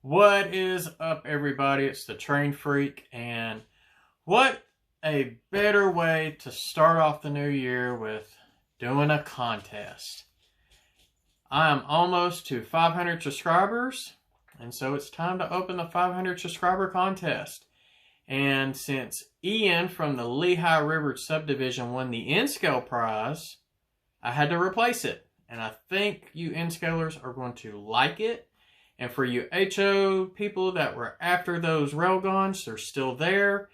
What is up, everybody? It's the Train Freak, and what a better way to start off the new year with doing a contest. I am almost to 500 subscribers, and so it's time to open the 500 subscriber contest. And since Ian from the Lehigh River subdivision won the N-Scale prize, I had to replace it. And I think you N-Scalers are going to like it. And for you HO people that were after those rail-gons, they're still there.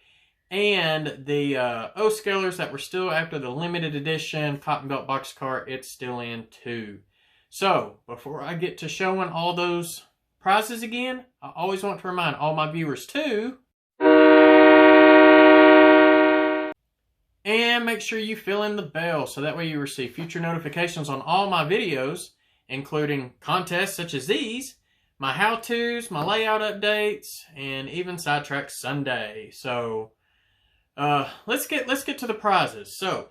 And the O-Scalers that were still after the limited edition cotton belt boxcar, it's still in too. So, before I get to showing all those prizes again, I always want to remind all my viewers too. And make sure you fill in the bell so that way you receive future notifications on all my videos, including contests such as these, my how-tos, my layout updates, and even Sidetrack Sunday. So, let's get to the prizes. So,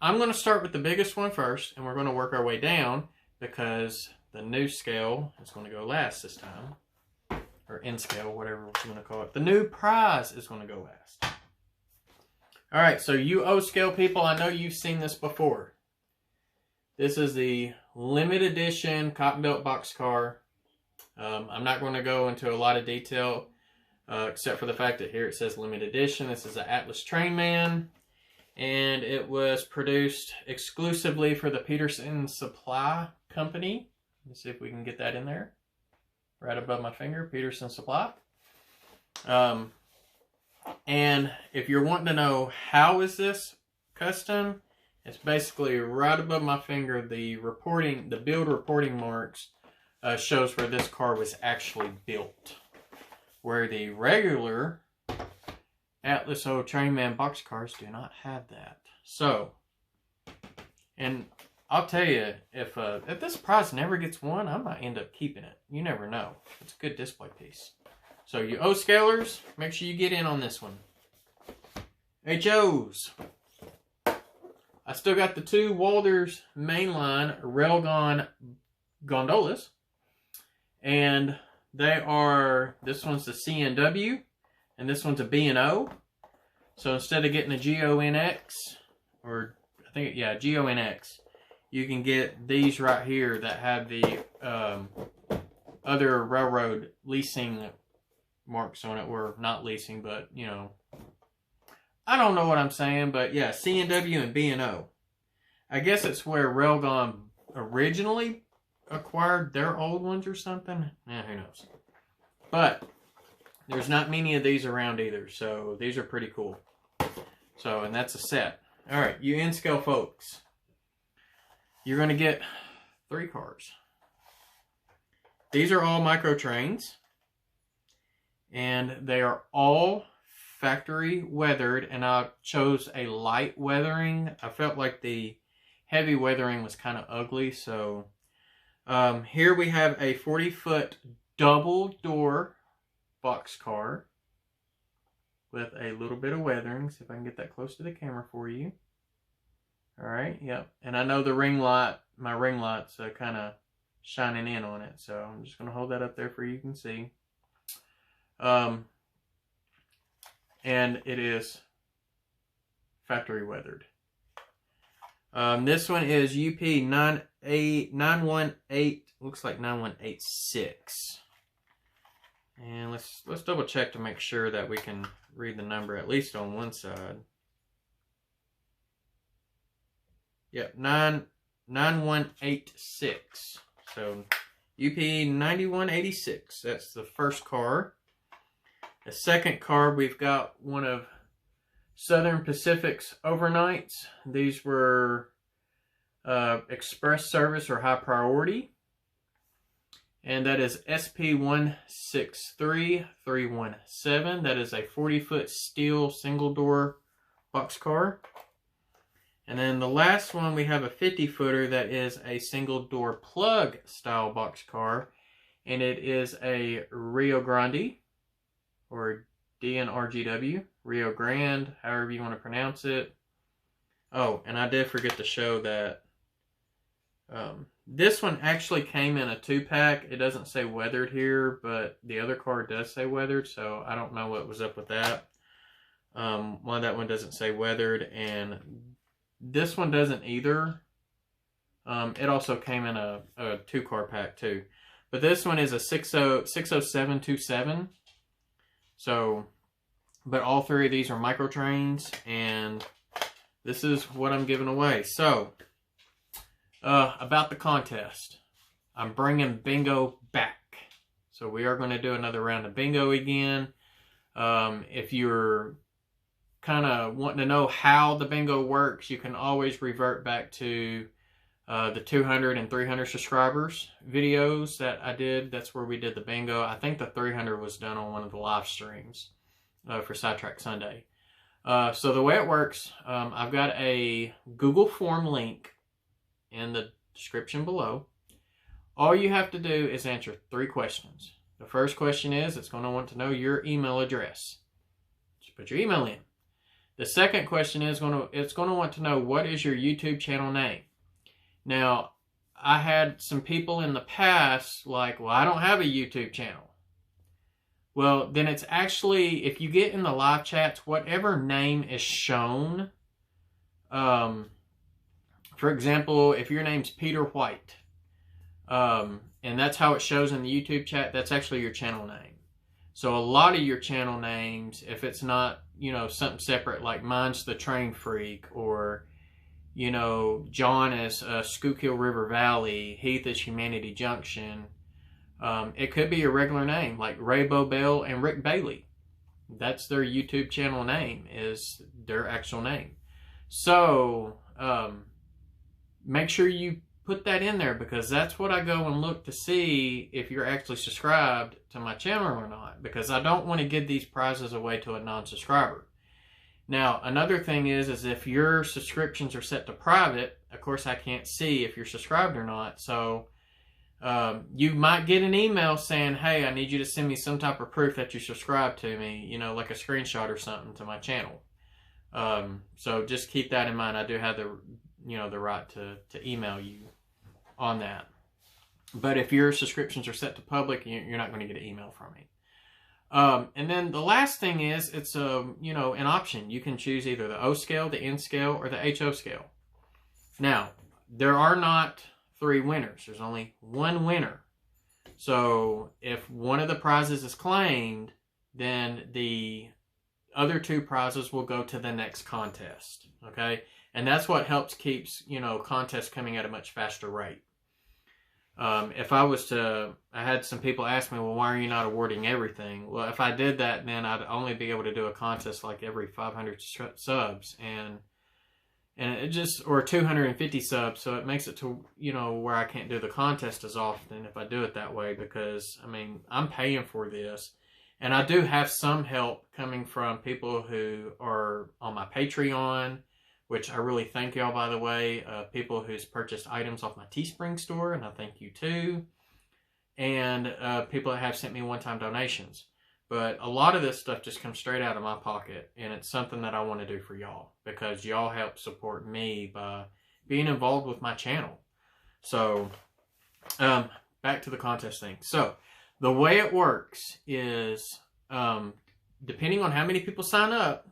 I'm going to start with the biggest one first, and we're going to work our way down because the new scale is going to go last this time. Or N-scale, whatever you want to call it. The new prize is going to go last. Alright, so you O-scale people, I know you've seen this before. This is the limited edition cotton belt boxcar. I'm not going to go into a lot of detail, except for the fact that here it says limited edition. This is an Atlas Trainman, and it was produced exclusively for the Peterson Supply Company. Let's see if we can get that in there. Right above my finger, Peterson Supply. And if you're wanting to know how is this custom, it's basically right above my finger. The build reporting marks shows where this car was actually built, where the regular Atlas O Trainman boxcars do not have that. So, and I'll tell you, if this prize never gets won, I might end up keeping it. You never know. It's a good display piece. So you O-scalers, make sure you get in on this one. HOs. I still got the two Walthers mainline rail-gon gondolas. And they are, this one's the CNW, and this one's a B&O. So instead of getting a GONX, or I think, yeah, GONX, you can get these right here that have the other railroad leasing marks on it. Were not leasing, but you know, I don't know what I'm saying, but yeah, CNW and B&O. I guess it's where rail-gon originally acquired their old ones or something. Who knows? But there's not many of these around either, so these are pretty cool. So, and that's a set. All right, you N-scale folks, you're going to get 3 cars. These are all micro trains. And they are all factory weathered, and I chose a light weathering. I felt like the heavy weathering was kind of ugly, so here we have a 40-foot double door boxcar with a little bit of weathering. See if I can get that close to the camera for you. All right, yep. And I know the ring light, my ring light's kind of shining in on it, so I'm just going to hold that up there for you can see. And it is factory weathered. This one is UP 918, looks like 9186. And let's double check to make sure that we can read the number at least on one side. Yep, 9186. So UP 9186. That's the first car. The second car, we've got one of Southern Pacific's overnights. These were express service or high priority. And that is SP163317. That is a 40-foot steel single-door boxcar. And then the last one, we have a 50-footer that is a single-door plug style boxcar. And it is a Rio Grande, or DNRGW, Rio Grande, however you want to pronounce it. Oh, and I did forget to show that This one actually came in a 2-pack. It doesn't say weathered here, but the other card does say weathered, so I don't know what was up with that. Why that one doesn't say weathered, and this one doesn't either. It also came in a 2-card pack too. But this one is a 60727. So, but all 3 of these are micro trains, and this is what I'm giving away. So, about the contest, I'm bringing bingo back. So we are going to do another round of bingo again. If you're kind of wanting to know how the bingo works, you can always revert back to the 200 and 300 subscribers videos that I did. That's where we did the bingo. I think the 300 was done on one of the live streams for Sidetrack Sunday. So the way it works, I've got a Google form link in the description below. All you have to do is answer 3 questions. The first question is, it's going to want to know your email address. Just put your email in. The second question is it's going to want to know, what is your YouTube channel name? Now, I had some people in the past like, well, I don't have a YouTube channel. Well, then it's actually, if you get in the live chats, whatever name is shown, for example, if your name's Peter White, and that's how it shows in the YouTube chat, that's actually your channel name. So a lot of your channel names, if it's not, you know, something separate, like mine's The Train Freak, or, you know, John is Schuylkill River Valley, Heath is Humanity Junction. It could be a regular name, like Ray Bobel and Rick Bailey. That's their YouTube channel name, is their actual name. So, make sure you put that in there, because that's what I go and look to see if you're actually subscribed to my channel or not, because I don't want to give these prizes away to a non-subscriber. Now, another thing is if your subscriptions are set to private, of course I can't see if you're subscribed or not. So you might get an email saying, hey, I need you to send me some type of proof that you subscribed to me, you know, like a screenshot or something to my channel. So just keep that in mind. I do have the right to email you on that. But if your subscriptions are set to public, you're not going to get an email from me. And then the last thing is, it's an option. You can choose either the O scale, the N scale, or the HO scale. Now, there are not 3 winners. There's only 1 winner. So if one of the prizes is claimed, then the other 2 prizes will go to the next contest. Okay? And that's what helps keeps, contests coming at a much faster rate. If I was to, I had some people ask me, well, why are you not awarding everything? Well, if I did that, then I'd only be able to do a contest like every 500 subs, and it just, or 250 subs. So it makes it to, where I can't do the contest as often if I do it that way, because, I mean, I'm paying for this. And I do have some help coming from people who are on my Patreon, which I really thank y'all, by the way. People who's purchased items off my Teespring store, and I thank you too. And people that have sent me one-time donations. But a lot of this stuff just comes straight out of my pocket, and it's something that I want to do for y'all, because y'all help support me by being involved with my channel. So, back to the contest thing. So, the way it works is, depending on how many people sign up,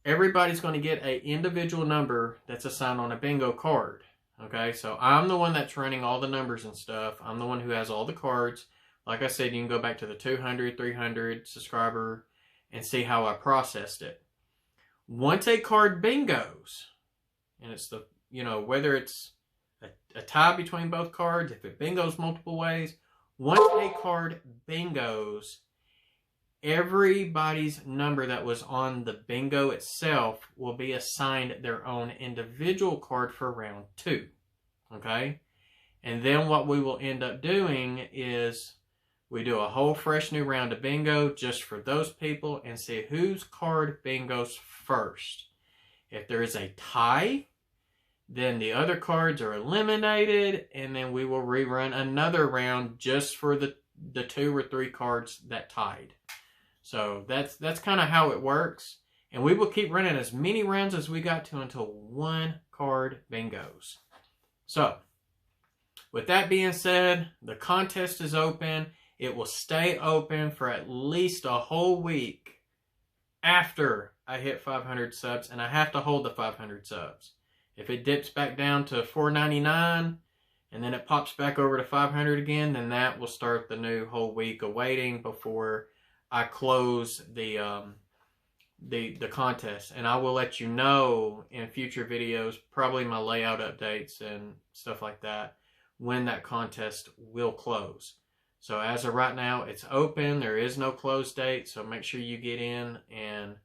everybody's going to get an individual number that's assigned on a bingo card. Okay, so I'm the one that's running all the numbers and stuff. I'm the one who has all the cards. Like I said, you can go back to the 200, 300 subscriber and see how I processed it. Once a card bingos, and it's the, whether it's a tie between both cards, if it bingos multiple ways, once a card bingos, everybody's number that was on the bingo itself will be assigned their own individual card for round 2. Okay? And then what we will end up doing is we do a whole fresh new round of bingo just for those people and see whose card bingos first. If there is a tie, then the other cards are eliminated, and then we will rerun another round just for the 2 or 3 cards that tied. So that's kind of how it works. And we will keep running as many rounds as we got to until 1 card bingos. So, with that being said, the contest is open. It will stay open for at least a whole week after I hit 500 subs, and I have to hold the 500 subs. If it dips back down to $4.99 and then it pops back over to 500 again, then that will start the new whole week of waiting before I close the contest. And I will let you know in future videos, probably my layout updates and stuff like that, when that contest will close. So as of right now, it's open. There is no close date, so make sure you get in and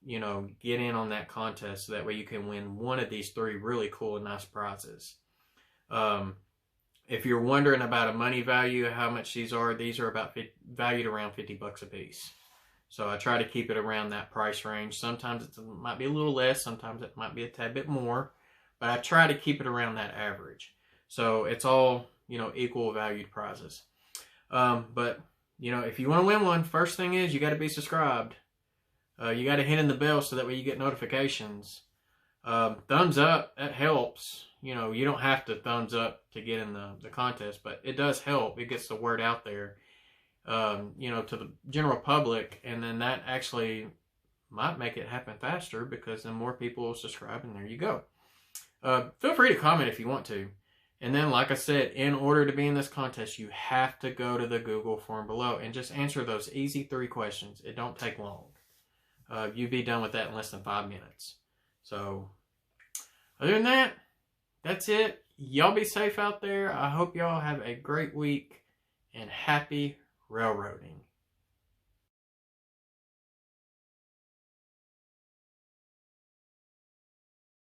you know, get in on that contest so that way you can win one of these 3 really cool and nice prizes. If you're wondering about a money value, how much these are about valued around 50 bucks a piece. So I try to keep it around that price range. Sometimes it might be a little less, sometimes it might be a tad bit more, but I try to keep it around that average. So it's all, you know, equal valued prizes. But, you know, if you want to win one, first thing is you got to be subscribed. You got to hit in the bell so that way you get notifications. Thumbs up, that helps. You know, you don't have to thumbs up to get in the contest, but it does help. It gets the word out there, you know, to the general public, and then that actually might make it happen faster because then more people will subscribe, and there you go. Feel free to comment if you want to. And then, like I said, in order to be in this contest, you have to go to the Google form below and just answer those easy 3 questions. It don't take long. You'd be done with that in less than 5 minutes. So, other than that, that's it. Y'all be safe out there. I hope y'all have a great week and happy railroading.